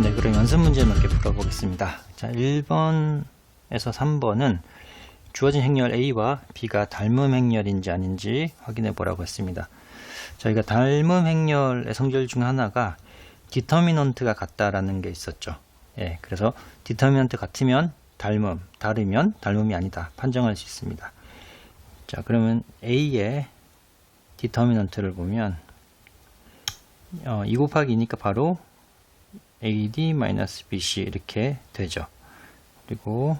네, 그럼 연습 문제 몇 개 풀어보겠습니다. 자, 1번에서 3번은 주어진 행렬 A와 B가 닮음 행렬인지 아닌지 확인해 보라고 했습니다. 저희가 닮음 행렬의 성질 중 하나가 디터미넌트가 같다라는 게 있었죠. 예, 그래서 디터미넌트 같으면 닮음, 다르면 닮음이 아니다 판정할 수 있습니다. 자, 그러면 A의 디터미넌트를 보면 2 곱하기 2니까 바로 AD-BC 이렇게 되죠. 그리고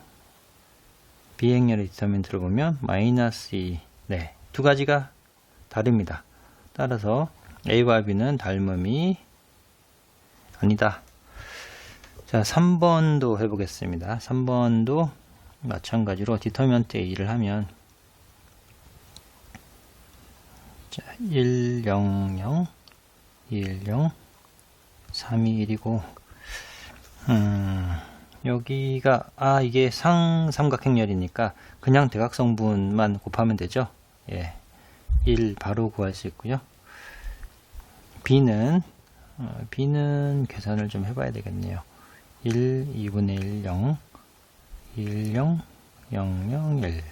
B 행렬의 디터미넌트를 보면 -2. 네, 두 가지가 다릅니다. 따라서 A와 B는 닮음이 아니다. 자, 3번도 해보겠습니다. 3번도 마찬가지로 디터미넌트 A를 하면 자, 1, 0, 0, 1, 0, 3, 2, 1이고 여기가 이게 상삼각행렬이니까 그냥 대각성분만 곱하면 되죠. 예, 1 바로 구할 수 있고요. B는 계산을 좀 해봐야 되겠네요. 1, 2분의 1, 0, 1, 0, 0, 0, 1.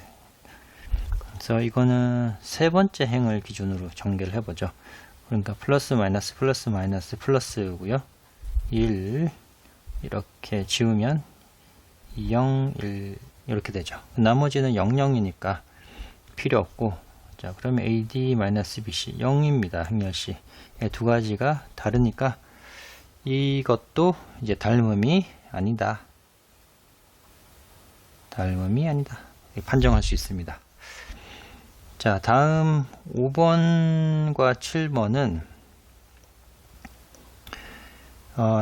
그래서 이거는 세 번째 행을 기준으로 전개를 해보죠. 그러니까 플러스 마이너스 플러스 마이너스 플러스고요. 1 이렇게 지우면 0, 1 이렇게 되죠. 나머지는 0, 0이니까 필요 없고, 자, 그러면 AD-BC 0입니다. 행렬C. 두 가지가 다르니까 이것도 이제 닮음이 아니다. 닮음이 아니다. 판정할 수 있습니다. 자, 다음 5번과 7번은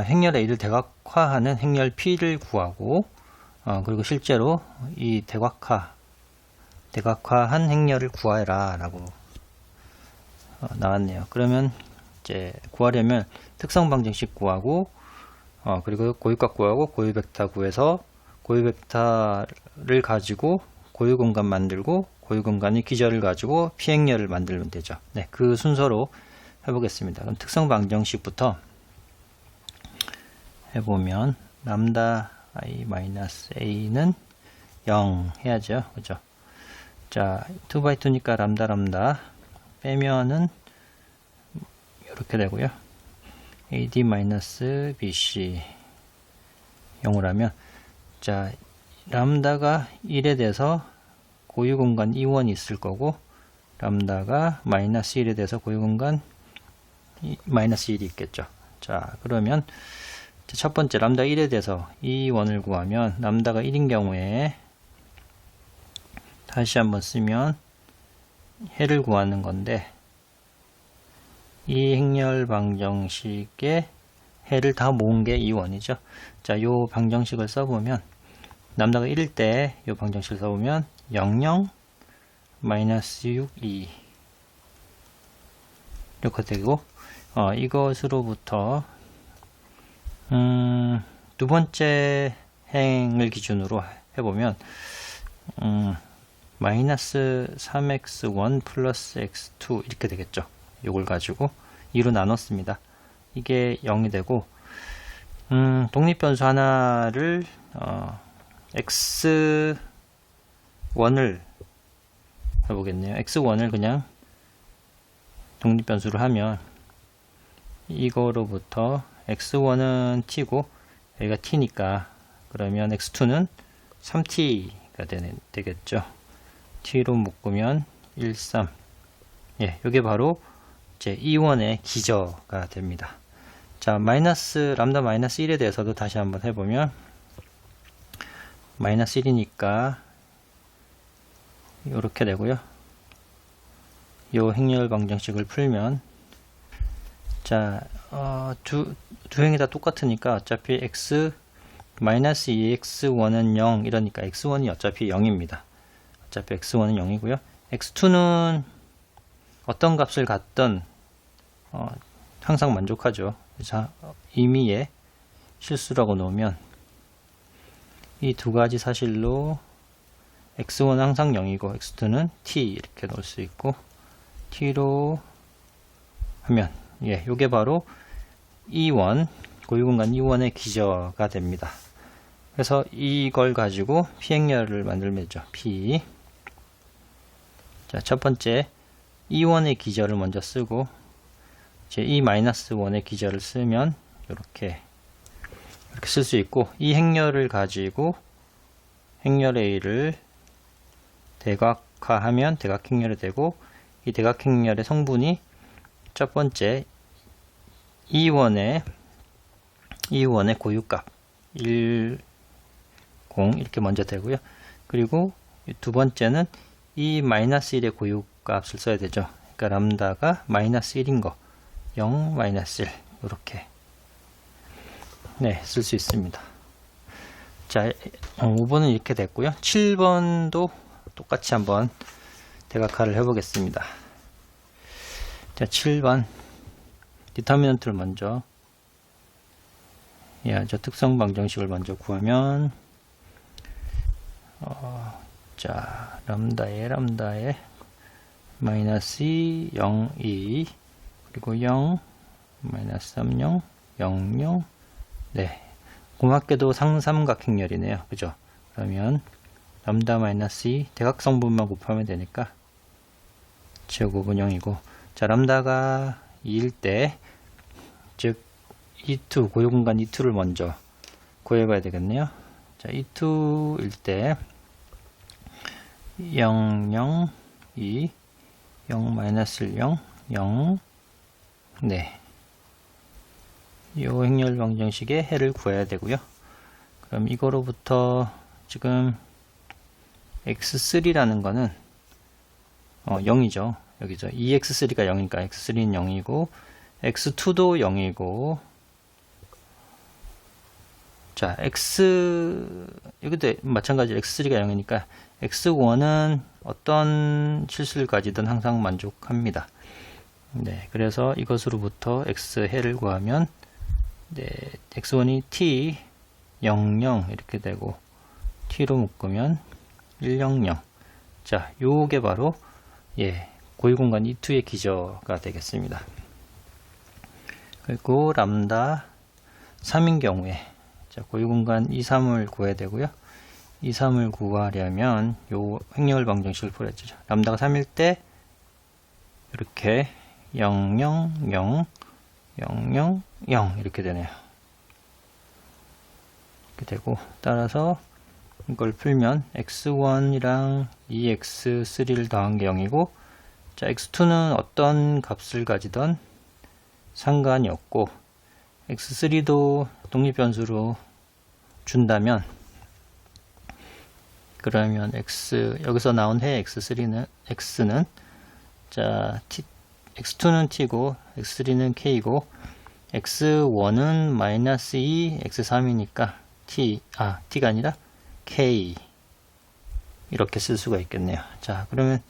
행렬 A를 대각화하는 행렬 P를 구하고 그리고 실제로 이 대각화한 행렬을 구하라 라고 나왔네요. 그러면 이제 구하려면 특성 방정식 구하고 그리고 고유값 구하고 고유 벡터 구해서 고유 벡터를 가지고 고유 공간 만들고 고유 공간의 기절을 가지고 P행렬을 만들면 되죠. 네, 그 순서로 해보겠습니다. 그럼 특성 방정식부터 해보면 람다 i-a는 0 해야죠. 그죠? 자, 2x2니까 람다 빼면은 이렇게 되고요. AD-BC 0을 하면, 자, 람다가 1에 대해서 고유 공간 E1이 있을 거고, 람다가 -1에 대해서 고유 공간 -1이 있겠죠. 자, 그러면 첫 번째 람다 1에 대해서 E1을 구하면 람다가 1인 경우에 다시 한번 쓰면 해를 구하는 건데, 이 행렬 방정식의 해를 다 모은 게 E1이죠. 자, 요 방정식을 써보면 람다가 1일 때 요 방정식을 써보면 0, 0, -6, 2 이렇게 되고, 이것으로부터 두 번째 행을 기준으로 해보면 -3x1 플러스 x2 이렇게 되겠죠. 요걸 가지고 2로 나눴습니다. 이게 0이 되고, 독립변수 하나를 x1을 해보겠네요. x1을 그냥 독립변수를 하면 이거로부터 x1은 t고 여기가 t니까 그러면 x2는 3t가 되겠죠. t로 묶으면 1, 3. 예, 이게 바로 이제 E1의 기저가 됩니다. 자, 람다 -1에 대해서도 다시 한번 해보면 -1이니까 이렇게 되고요. 요 행렬 방정식을 풀면, 자, 두 행이 다 똑같으니까 어차피 x-2x1은 0 이러니까 x1이 어차피 0입니다. 어차피 x1은 0이고요. x2는 어떤 값을 갖든 항상 만족하죠. 그래서 임의의 실수라고 놓으면 이 두 가지 사실로 x1은 항상 0이고 x2는 t 이렇게 놓을 수 있고, t로 하면, 예, 요게 바로 E1 고유공간 E1의 기저가 됩니다. 그래서 이걸 가지고 P 행렬을 만들면 되죠. P. 자, 첫 번째 E1의 기저를 먼저 쓰고 이제 E-1의 기저를 쓰면 이렇게 쓸 수 있고, 이 행렬을 가지고 행렬 A를 대각화하면 대각행렬이 되고, 이 대각행렬의 성분이 첫 번째 E1의 고유값 1, 0 이렇게 먼저 되고요. 그리고 두 번째는 E-1의 고유값을 써야 되죠. 그러니까 람다가 -1인 거 0, -1 이렇게 쓸 수 있습니다. 자, 5번은 이렇게 됐고요. 7번도 똑같이 한번 대각화를 해보겠습니다. 자, 7번 디터미넌트를 먼저 저 특성 방정식을 먼저 구하면 자, 람다에 -2, 0, 2 그리고 0, -3, 0, 0, 0 고맙게도 상삼각행렬이네요. 그죠? 그러면 람다 -2 대각성분만 곱하면 되니까 제곱은 0이고, 자, 람다가 2일 때, 즉 E2 고유공간 E2를 먼저 구해봐야 되겠네요. 자, E2일 때 0, 0, 2, 0, -1, 0, 0 이 행렬 방정식의 해를 구해야 되고요. 그럼 이거로부터 지금 x3라는 거는 0이죠. 여기죠. 2x3가 0이니까 x3는 0이고 x2도 0이고, 자, 여기도 마찬가지로 x3가 0이니까 x1은 어떤 실수를 가지든 항상 만족합니다. 그래서 이것으로부터 x 해를 구하면 x1이 t 0, 0 이렇게 되고 t로 묶으면 1, 0, 0. 자, 요게 바로 고유공간 E2의 기저가 되겠습니다. 그리고 람다 3인 경우에 자, 고유공간 E3을 구해야 되고요. E3을 구하려면 요 행렬 방정식을 풀어야죠. 람다가 3일 때 이렇게 0, 0, 0, 0, 0, 0 이렇게 되네요. 이렇게 되고, 따라서 이걸 풀면 x1이랑 2x3를 더한 게 0이고, 자, x2는 어떤 값을 가지던 상관이 없고, x3도 독립변수로 준다면, 그러면 여기서 나온 해 x는 자, x2는 t고 x3는 k고 x1은 -2 x3이니까 t가 아니라 k 이렇게 쓸 수가 있겠네요. 자, 그러면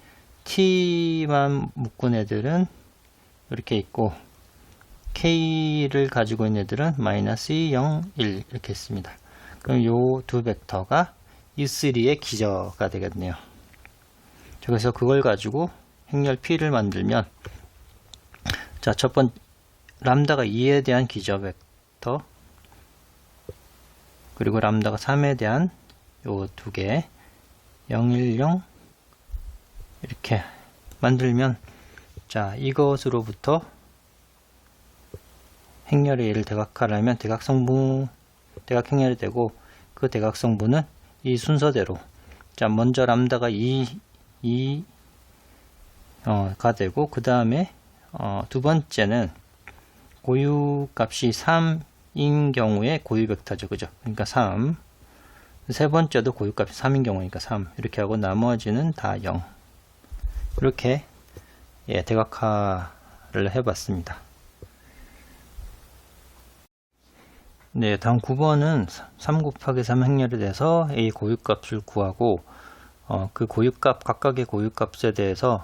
t만 묶은 애들은 이렇게 있고 k를 가지고 있는 애들은 -2, 0, 1 이렇게 있습니다. 그럼 요 두 벡터가 E3의 기저가 되겠네요. 자, 그래서 그걸 가지고 행렬 P를 만들면, 자, 첫 번째 람다가 2에 대한 기저 벡터, 그리고 람다가 3에 대한 요 두 개 0, 1, 0 이렇게 만들면, 자, 이것으로부터 행렬의 A를 대각하려면 대각행렬이 되고, 그 대각성분은 이 순서대로, 자, 먼저 람다가 2가 되고, 그 다음에 두 번째는 고유값이 3인 경우에 고유 벡터죠. 그죠? 그러니까 3. 세 번째도 고유값이 3인 경우니까 3. 이렇게 하고 나머지는 다 0. 이렇게 대각화를 해봤습니다. 다음 9번은 3 곱하기 3 행렬에 대해서 A 고유값을 구하고, 그 고유값, 각각의 고유값에 대해서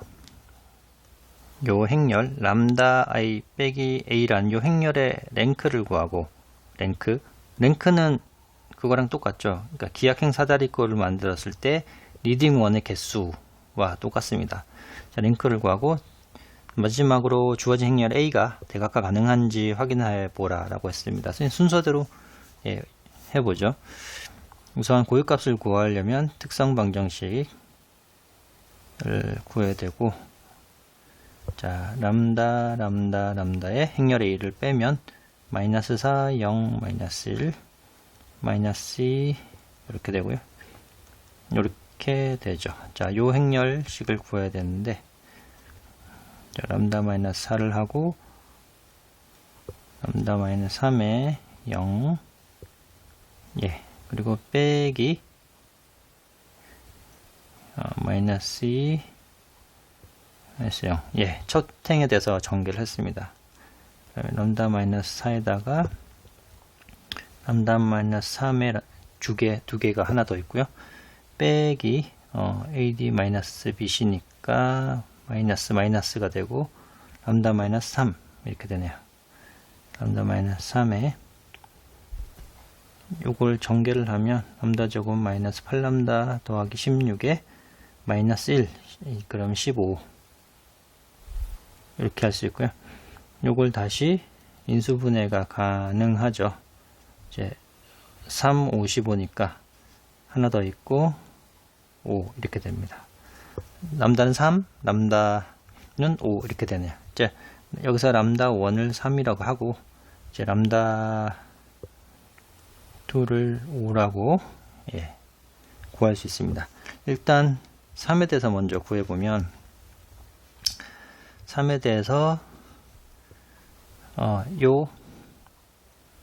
요 행렬 람다 i 빼기 a라는 요 행렬의 랭크를 구하고, 랭크는 그거랑 똑같죠. 그러니까 기하행 사다리꼴을 만들었을 때 리딩 원의 개수와 똑같습니다. 자, 랭크를 구하고, 마지막으로 주어진 행렬 A가 대각화 가능한지 확인해 보라 라고 했습니다. 순서대로 해보죠. 우선 고유값을 구하려면 특성 방정식을 구해야 되고, 자, 람다의 행렬 A를 빼면 마이너스 4, 0, 마이너스 1, 마이너스 2 이렇게 되고요. 이렇게 되죠. 자, 요 행렬식을 구해야 되는데, 자, 람다 마이너스 4를 하고 람다 마이너스 3에 0, 그리고 빼기 마이너스 2, 마이너스 0. 첫 행에 대해서 전개를 했습니다. 람다 마이너스 4에다가 람다 마이너스 3에 두 개가 하나 더 있고요. 빼기 AD 마이너스 BC니까 마이너스가 되고 람다 마이너스 3 이렇게 되네요. 람다 마이너스 3에 요걸 전개를 하면 람다 제곱 마이너스 8람다 더하기 16에 마이너스 1 그럼 15 이렇게 할 수 있고요. 요걸 다시 인수분해가 가능하죠. 이제 3, 5, 15니까 하나 더 있고 5 이렇게 됩니다. 람다는 3, 람다는 5 이렇게 되네요. 이제 여기서 람다 1을 3이라고 하고 이제 람다 2를 5라고 구할 수 있습니다. 일단 3에 대해서 먼저 구해보면 3에 대해서 요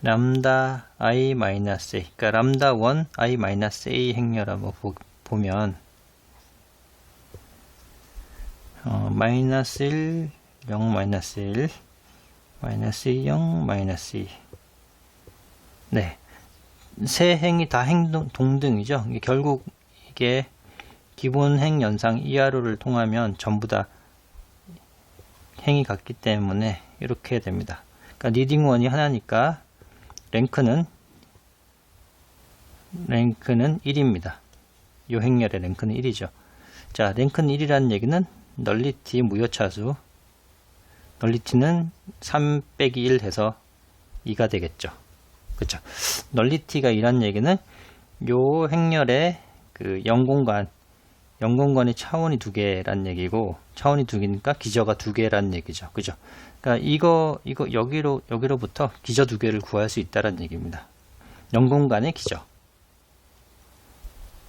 람다 i 마이너스 a, 그러니까 람다 1 i 마이너스 a 행렬 한번 보면 마이너스 1, 0, 마이너스 1, 마이너스 2, 0, 마이너스 2. 네. 세 행이 다 동등이죠. 결국 이게 기본 행 연상 이하로를 통하면 전부 다 행이 같기 때문에 이렇게 됩니다. 그러니까 리딩 원이 하나니까 랭크는 1입니다. 이 행렬의 랭크는 1이죠. 자, 랭크는 1이라는 얘기는 널리티 무효차수, 널리티는 3 빼기 1 해서 2가 되겠죠. 그쵸? 널리티가 2라는 얘기는 요 행렬의 그 0공간의 차원이 2개라는 얘기고, 차원이 2개니까 기저가 2개라는 얘기죠. 그죠? 그러니까 이거 여기로부터 기저 2개를 구할 수 있다는 얘기입니다. 0공간의 기저.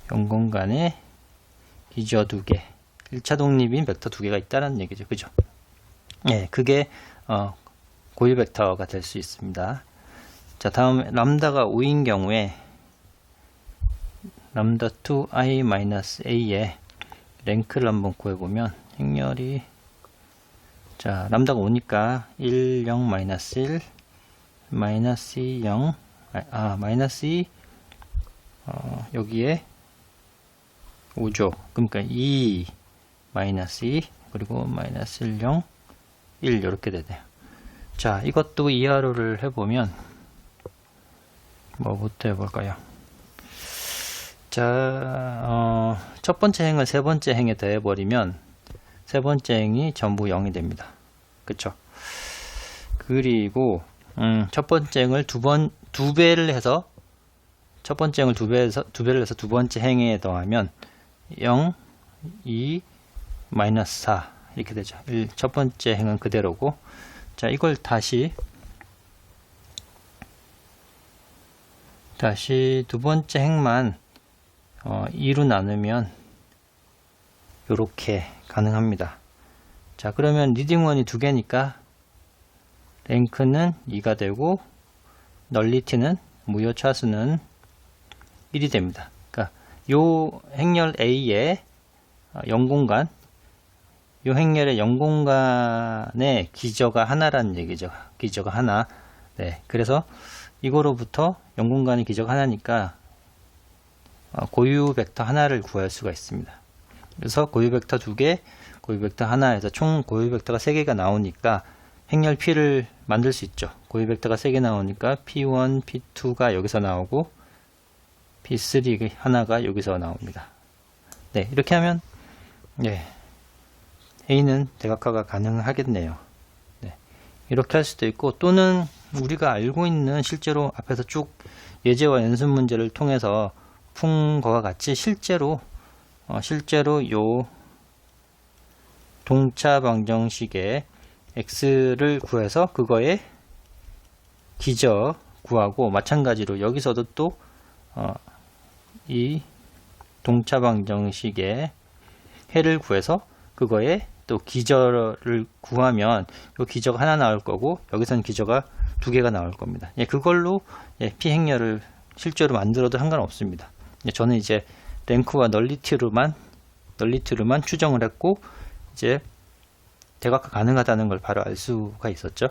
0공간의 기저 2개. 1차 독립인 벡터 2개가 있다는 얘기죠. 그죠? 그게 고유 벡터가 될 수 있습니다. 자, 다음 람다가 5인 경우에 람다 2i-a의 랭크를 한번 구해보면 행렬이, 자, 람다가 5니까 1, 0, 마이너스 1, 마이너스 2, 0, 마이너스 2, 여기에 5죠. 그러니까 2, 마이너스 2, 그리고 마이너스 1, 0, 1 이렇게 되네요. 자, 이것도 이하로를 해보면 뭐부터 해볼까요? 자, 첫 번째 행을 세 번째 행에 더해버리면 세 번째 행이 전부 0이 됩니다. 그쵸? 그리고 첫 번째 행을 두 배를 해서, 첫 번째 행을 두 배를 해서 두 번째 행에 더하면 0, 2, 마이너스 4 이렇게 되죠. 첫 번째 행은 그대로고, 자, 이걸 다시 두 번째 행만 2로 나누면 요렇게 가능합니다. 자, 그러면 리딩원이 2개니까 랭크는 2가 되고 널리티는 무효차수는 1이 됩니다. 그러니까 요 행렬 A의 0공간, 요 행렬의 0공간의 기저가 하나라는 얘기죠. 기저가 하나. 네, 그래서 이거로부터 0공간의 기저가 하나니까 고유 벡터 하나를 구할 수가 있습니다. 그래서 고유 벡터 2개, 고유 벡터 하나에서 총 고유 벡터가 3개가 나오니까 행렬 P를 만들 수 있죠. 고유 벡터가 3개 나오니까 P1, P2가 여기서 나오고 P3 하나가 여기서 나옵니다. 네, 이렇게 하면 A는 대각화가 가능하겠네요. 네. 이렇게 할 수도 있고, 또는 우리가 알고 있는 실제로 앞에서 쭉 예제와 연습 문제를 통해서 푼 것과 같이 실제로 요 동차 방정식의 x를 구해서 그거의 기저 구하고, 마찬가지로 여기서도 또 이 동차 방정식의 해를 구해서 그거의 또 기저를 구하면 요 기저가 하나 나올 거고, 여기서는 기저가 두 개가 나올 겁니다. 예, 그걸로 피행렬을 실제로 만들어도 상관없습니다. 예, 저는 이제 랭크와 널리티로만 추정을 했고, 이제 대각화 가능하다는 걸 바로 알 수가 있었죠.